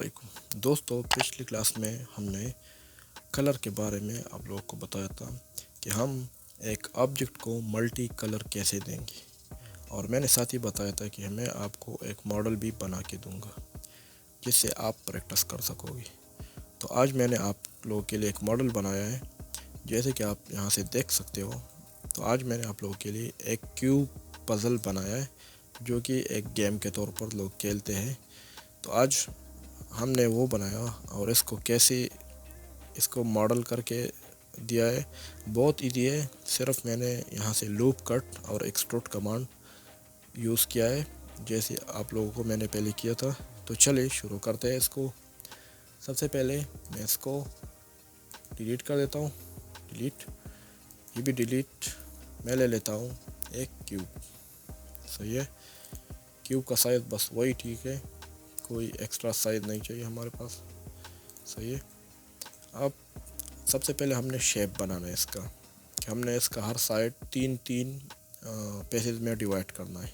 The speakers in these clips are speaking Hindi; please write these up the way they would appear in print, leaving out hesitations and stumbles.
वालेकुम दोस्तों, पिछली क्लास में हमने कलर के बारे में आप लोगों को बताया था कि हम एक ऑब्जेक्ट को मल्टी कलर कैसे देंगे, और मैंने साथ ही बताया था कि मैं आपको एक मॉडल भी बना के दूंगा जिससे आप प्रैक्टिस कर सकोगे। तो आज मैंने आप लोगों के लिए एक मॉडल बनाया है, जैसे कि आप यहाँ से देख सकते हो। तो आज मैंने आप लोगों के लिए एक क्यूब पज़ल बनाया है जो कि एक गेम के तौर पर लोग खेलते हैं। तो आज हमने वो बनाया और इसको मॉडल करके दिया है। बहुत इजी है, सिर्फ मैंने यहाँ से लूप कट और एक्सट्रूड कमांड यूज़ किया है, जैसे आप लोगों को मैंने पहले किया था। तो चलिए शुरू करते हैं इसको। सबसे पहले मैं इसको डिलीट कर देता हूँ। डिलीट, ये भी डिलीट। मैं ले लेता हूँ एक क्यूब। सही है, क्यूब का साइज़ बस वही ठीक है, कोई एक्स्ट्रा साइज़ नहीं चाहिए हमारे पास। सही है। अब सबसे पहले हमने शेप बनाना है इसका, कि हमने इसका हर साइड तीन तीन पेजेस में डिवाइड करना है।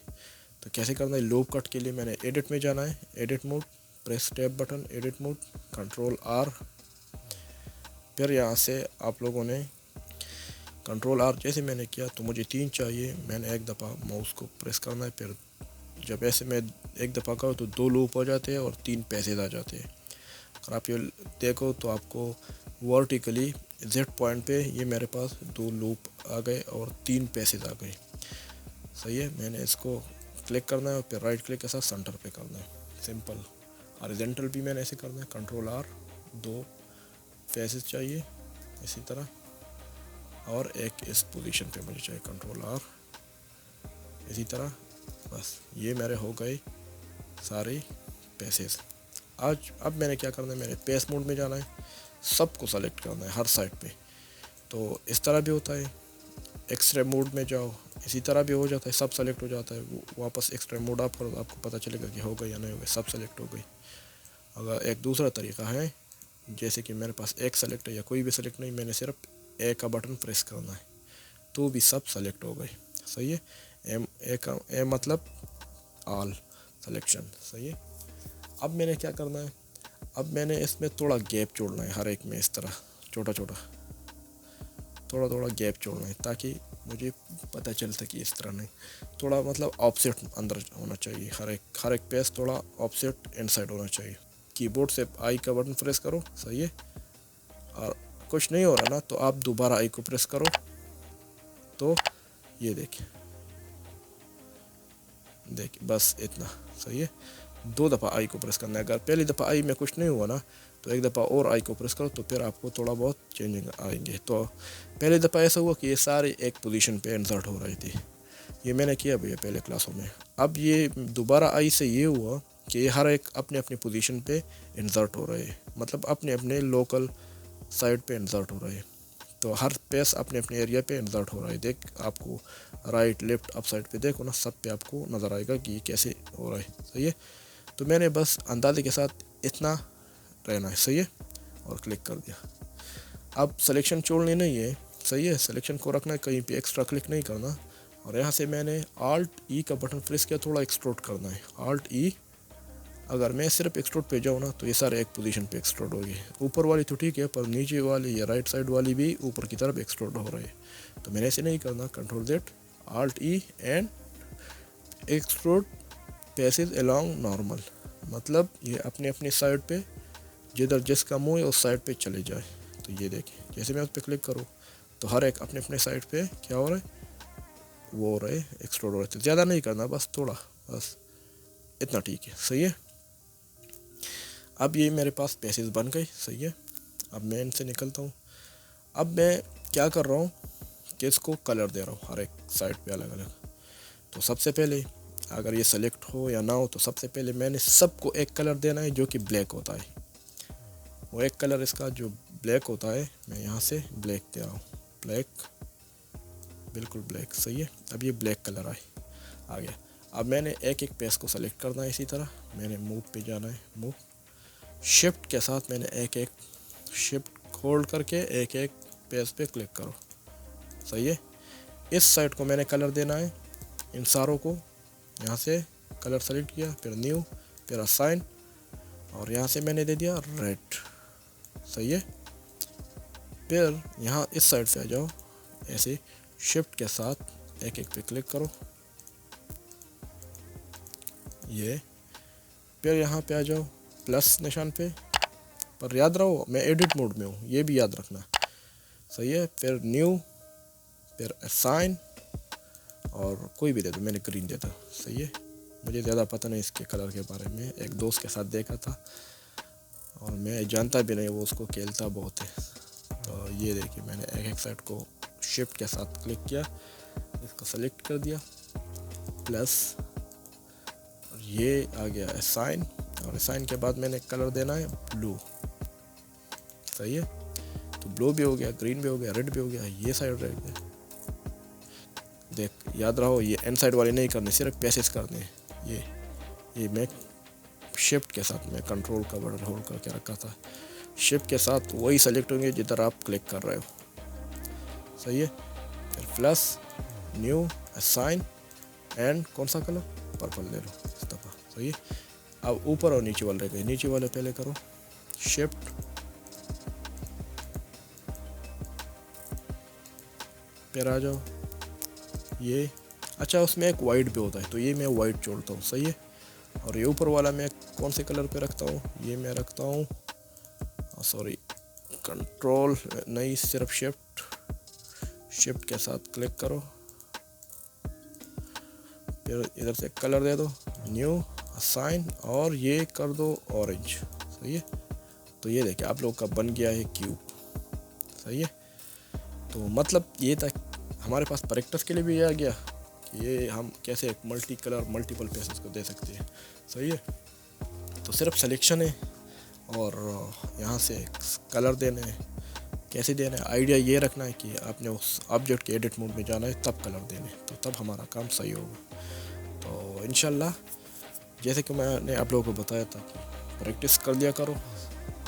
तो कैसे करना है? लूप कट के लिए मैंने एडिट में जाना है, edit mode, press tab button, edit mode, control R. फिर यहाँ से आप लोगों ने कंट्रोल आर जैसे मैंने किया, तो मुझे तीन चाहिए। मैंने एक दफ़ा माउस को प्रेस करना है, फिर जब ऐसे मैं एक दफ़ा करूँ तो दो लूप हो जाते हैं और तीन पैसेज आ जाते हैं। अगर आप ये देखो तो आपको वर्टिकली जेड पॉइंट पे ये मेरे पास दो लूप आ गए और तीन पैसेज आ गए। सही है। मैंने इसको क्लिक करना है और फिर राइट क्लिक के साथ सेंटर पे करना है, सिंपल। हॉरिजॉन्टल भी मैंने ऐसे करना है, कंट्रोल आर, दो पैसेज चाहिए इसी तरह, और एक इस पोजीशन पे मुझे चाहिए, कंट्रोल आर, इसी तरह। बस ये मेरे हो गए सारे पैसेज। अब मैंने क्या करना है, मैंने पेस मोड में जाना है, सबको सेलेक्ट करना है हर साइड पे। तो इस तरह भी होता है। एक्सट्रे मोड में जाओ, इसी तरह भी हो जाता है, सब सेलेक्ट हो जाता है। वापस एक्सट्रे मोड आप करो, आपको पता चलेगा कि हो गई या नहीं हो गई, सब सेलेक्ट हो गई। अगर एक दूसरा तरीका है, जैसे कि मेरे पास एक सेलेक्ट है या कोई भी सेलेक्ट नहीं, मैंने सिर्फ ए का बटन प्रेस करना है तो भी सब सेलेक्ट हो गई। सही है। ए मतलब ऑल सेलेक्शन। सही है। अब मैंने क्या करना है, अब मैंने इसमें थोड़ा गैप छोड़ना है, हर एक में इस तरह छोटा छोटा थोड़ा थोड़ा गैप छोड़ना है, ताकि मुझे पता चल सके इस तरह नहीं, थोड़ा मतलब ऑफसेट अंदर होना चाहिए। हर एक पेज थोड़ा ऑफसेट इनसाइड होना चाहिए। कीबोर्ड से आई का बटन प्रेस करो। सही है। और कुछ नहीं हो रहा ना, तो आप दोबारा आई को प्रेस करो, तो ये देखिए बस इतना। सही है। दो दफ़ा आई को प्रेस करना है। अगर पहली दफ़ा आई में कुछ नहीं हुआ ना, तो एक दफ़ा और आई को प्रेस करो, तो फिर आपको थोड़ा बहुत चेंजिंग आएंगे। तो पहली दफ़ा ऐसा हुआ कि ये सारे एक पोजीशन पे इंसर्ट हो रही थी, ये मैंने किया भैया पहले क्लासों में। अब ये दोबारा आई से ये हुआ कि ये हर एक अपने अपने पोजीशन पे इंसर्ट हो रहे हैं, मतलब अपने अपने लोकल साइड पे इंसर्ट हो रहे हैं। तो हर पेस अपने अपने एरिया पे इंसर्ट हो रहा है। देख, आपको राइट लेफ्ट अप साइड पे देखो ना, सब पे आपको नज़र आएगा कि ये कैसे हो रहा है। सही है। तो मैंने बस अंदाजे के साथ इतना रहना है। सही है। और क्लिक कर दिया। अब सिलेक्शन छोड़नी नहीं है। सही है। सिलेक्शन को रखना है, कहीं पे एक्स्ट्रा क्लिक नहीं करना। और यहाँ से मैंने आल्ट ई का बटन प्रेस किया, थोड़ा एक्सट्रूड करना है, आल्ट ई। अगर मैं सिर्फ एक्सट्रूड पे जाऊँ ना, तो ये सारे एक पोजीशन पे एक्सट्रूड हो गए। ऊपर वाली तो ठीक है, पर नीचे वाली या राइट साइड वाली भी ऊपर की तरफ एक्सट्रूड हो रहे हैं। तो मैंने ऐसे नहीं करना, control Z, alt E and extrude passage along normal, मतलब ये अपनी अपनी साइड पे जिधर जिसका मुँह है उस साइड पे चले जाए। तो ये देखिए, जैसे मैं उस पर क्लिक करूँ तो हर एक अपने अपने साइड पे क्या हो रहा है, वो हो रहा है, एक्सट्रूड हो रहा है। ज़्यादा नहीं करना, बस थोड़ा, बस इतना ठीक है। सही है। अब ये मेरे पास पैसेज बन गए। सही है। अब मैं इनसे निकलता हूँ। अब मैं क्या कर रहा हूँ कि इसको कलर दे रहा हूँ हर एक साइड पे अलग अलग। तो सबसे पहले अगर ये सेलेक्ट हो या ना हो, तो सबसे पहले मैंने सबको एक कलर देना है जो कि ब्लैक होता है। वो एक कलर इसका जो ब्लैक होता है, मैं यहाँ से ब्लैक दे रहा हूँ, ब्लैक, बिल्कुल ब्लैक। सही है। अब ये ब्लैक कलर आ गया। अब मैंने एक एक पेज को सेलेक्ट करना है, इसी तरह मैंने मूव पे जाना है, मूव, शिफ्ट के साथ मैंने एक एक शिफ्ट होल्ड करके एक एक पेज पे क्लिक करो। सही है। इस साइड को मैंने कलर देना है, इन सारों को यहाँ से कलर सेलेक्ट किया, फिर न्यू, फिर असाइन, और यहाँ से मैंने दे दिया रेड। सही है। फिर यहाँ इस साइड से आ जाओ, ऐसे शिफ्ट के साथ एक एक पे क्लिक करो ये। फिर यहाँ पे आ जाओ प्लस निशान पे, पर याद रहो मैं एडिट मोड में हूँ, ये भी याद रखना। सही है। फिर न्यू, फिर असाइन, और कोई भी दे दो, मैंने ग्रीन दे दो। सही है। मुझे ज़्यादा पता नहीं इसके कलर के बारे में, एक दोस्त के साथ देखा था और मैं जानता भी नहीं, वो उसको खेलता बहुत है। तो ये देखिए मैंने एक एक साइड को शिफ्ट के साथ क्लिक किया, इसको सेलेक्ट कर दिया प्लस, और ये आ गया असाइन, और असाइन के बाद मैंने कलर देना है ब्लू। सही है। तो ब्लू भी हो गया, ग्रीन भी हो गया, रेड भी हो गया, ये साइड रह गया। देख याद रहो, ये एंड साइड वाले नहीं करने, सिर्फ पैसेज करने हैं। ये मैं शिफ्ट के साथ, मैं कंट्रोल का बटन होल्ड करके रखा था, शिफ्ट के साथ वही सेलेक्ट होंगे जिधर आप क्लिक कर रहे हो। सही है। फिर प्लस, न्यू, असाइन, एंड कौन सा कलर, पर्पल ले लो इस दफ़ा। सही है। अब ऊपर और नीचे वाले रह गए, नीचे वाले पहले करो शिफ्ट, फिर आ जाओ ये। अच्छा उसमें एक वाइट भी होता है, तो ये मैं वाइट जोड़ता हूँ। सही है। और ये ऊपर वाला मैं कौन से कलर पे रखता हूँ, ये मैं रखता हूँ, सॉरी कंट्रोल नहीं, सिर्फ शिफ्ट, शिफ्ट के साथ क्लिक करो, फिर इधर से कलर दे दो न्यू, असाइन, और ये कर दो ऑरेंज। सही है। तो ये देखिए आप लोग का बन गया है क्यूब। सही है। तो मतलब ये था हमारे पास प्रैक्टिस के लिए भी आ गया कि ये हम कैसे एक मल्टी कलर मल्टीपल पेसेस को दे सकते हैं। सही है। तो सिर्फ सिलेक्शन है और यहाँ से कलर देने हैं, कैसे देना है, आइडिया ये रखना है कि आपने उस ऑब्जेक्ट के एडिट मोड में जाना है, तब कलर देने, तो तब हमारा काम सही होगा। तो इंशाल्लाह जैसे कि मैंने आप लोगों को बताया था कि प्रैक्टिस कर लिया करो,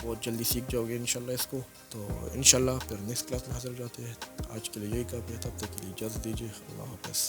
बहुत जल्दी सीख जाओगे इंशाल्लाह इसको। तो इंशाल्लाह फिर नेक्स्ट क्लास में हाजिर जाते हैं। आज के लिए यही काफ़ी है, तब तक के लिए इजाज़त दीजिए। अल्लाह हाफ़िज़।